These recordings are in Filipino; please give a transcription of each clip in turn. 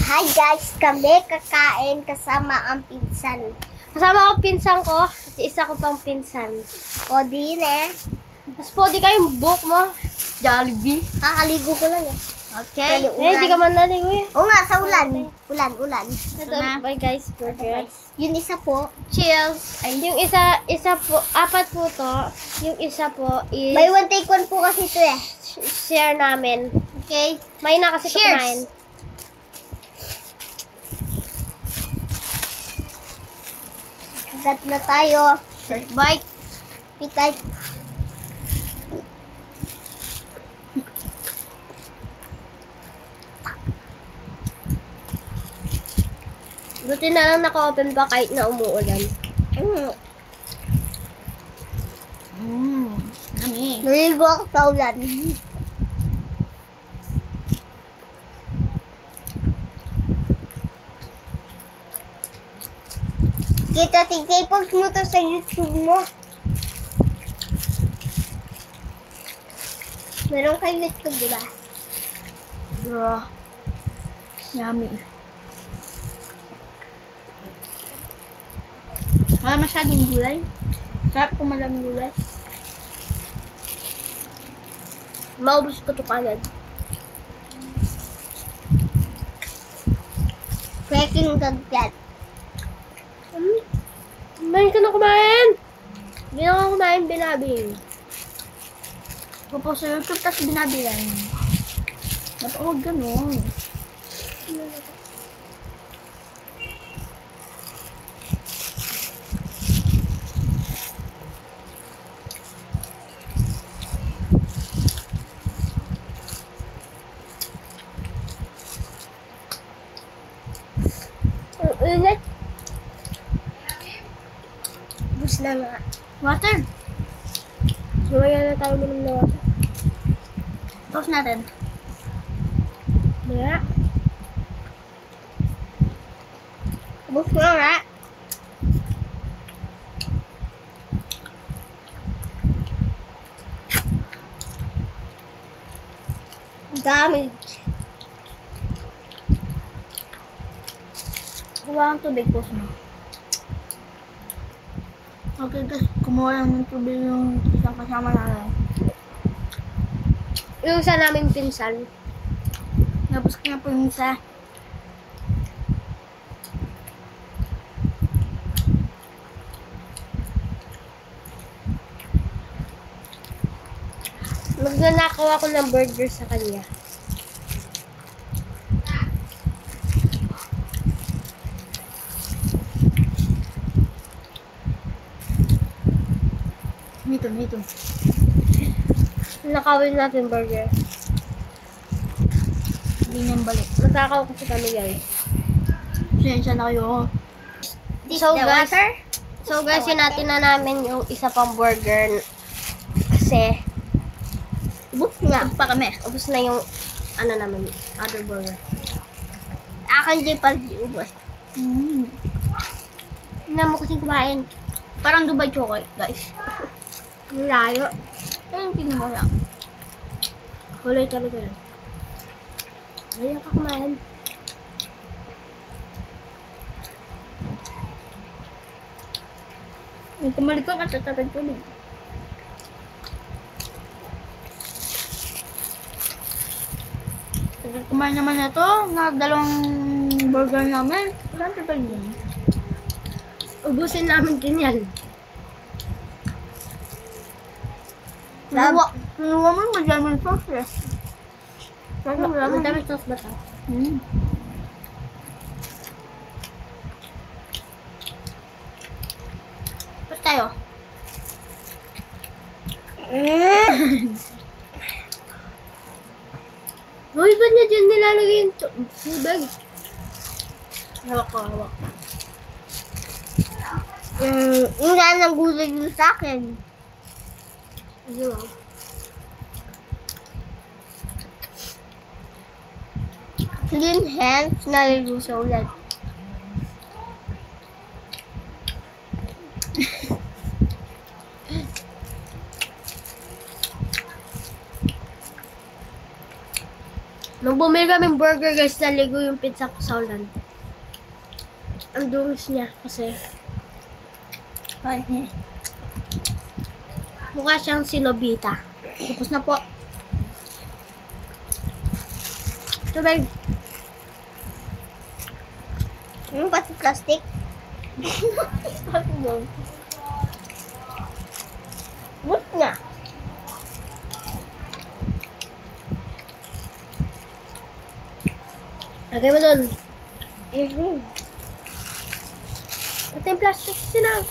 Hi guys, kami kakain kasama ang pinsan. Kasama ko pinsan ko, at isa ko pang pinsan. O din eh. Tapos po, di kayong book mo. Jollibee. Kakaligo ko lang eh. Okay. Eh, di ka man naligo eh. Oo nga, sa ulan. Ulan. Ito na. Bye guys, burger. Yung isa po. Cheers. Ay, yung isa po, 4 po to. Yung isa po is Buy one take one po kasi ito eh. share namin. Okay? May na kasi Cheers. kumain. Kagat na tayo. First bite. Pitay. Buti na lang naka-open pa kahit na umuulan. Nami. Naligo ako sa ulan. Kita tig-post mo to sa YouTube mo. Meron kay YouTube, di ba? Bro. Yummy. Wala masyadong gulay. Sarap kung malaming gulay. Maubos ko ito kagad. Breaking kagad. Kumain ka na kumain! Hindi na ako kumain, binabing. Pupo sa YouTube, tapos binabilan. Ba't huwag ganun? Init. Bus na nga. Water. Sumaya na tayo minum na water. Pause natin. Maya. Bus na nga. Dami. Kuha ang tubig, pause mo. Okay guys, kumuha lang ng tubig yung isang kasama namin. Yung isa naming pinsan. Tapos ko na po yung isa. Magnanakaw ako ng burger sa kanya. Dito. Nakawin natin burger. Hindi niyang balik. Matakaw kasi kami guys. Siyensya na kayo. So guys, natin na namin yung isa pang burger. Kasi, ubos na. Pa kami. Ubos na yung, ano naman, other burger. Akin din pala ubos. Hindi mo kasi kumain. Parang Dubai chocolate guys. Layo. Ayun, tingnan mo lang. Kulay talaga yan. Ayaw ka kumain. May kumalik ko kasi tatag tuloy. Kumain naman na ito. Dalawang burger namin. Saan ito yun? Ubusin namin din yan. Naluwa mo yung madaming sauce eh. Madaming sauce ba ito? Ba't tayo? Uy, ba't niya dyan nilalagay yung tubig? Hawak. Wala nang gulay yun sa akin. Ayun. Clean hands, naligo sa ulan. Nung bumili kaming burger guys, naligo yung pizza ko sa ulan. Ang dungis niya kasi Ay, mukha siyang si Nobita. tapos na po. Ito ba? Yung pati plastic. But na. Lagay mo doon. Mhm. Ito yung plastic sinang.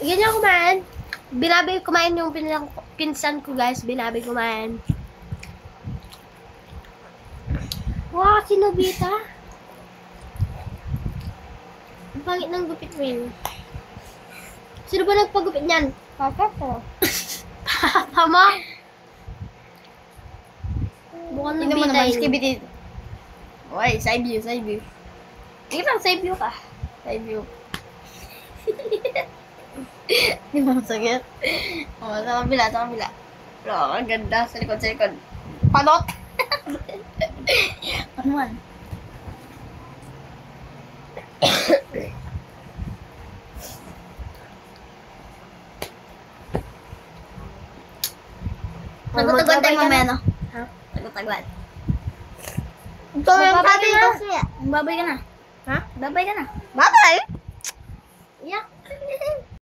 Yan yung kumain. Binabi kumain yung pinsan ko guys. Binabi kumain. Wow, si Nobita. Ang pangit ng gupit mo yun. Sino ba nagpagupit niyan? Papa ko. Papa mo? Mukhang Tingnan mo Nobita naman, yun. skibidi. Uy, side view, side view. Tingnan lang, side view ka. Side view. Hindi mo masakit. O, sa kabila, sa kabila. Pero, ang ganda. Sa likod, sa likod. Panot! Ano man? Tagod-tagod tayo mamaya, no? Ha? Tagod-tagod. Ito yung Babay pati ka na. kasi. Babay ka na. Ha? Babay ka na. Babay? Yeah.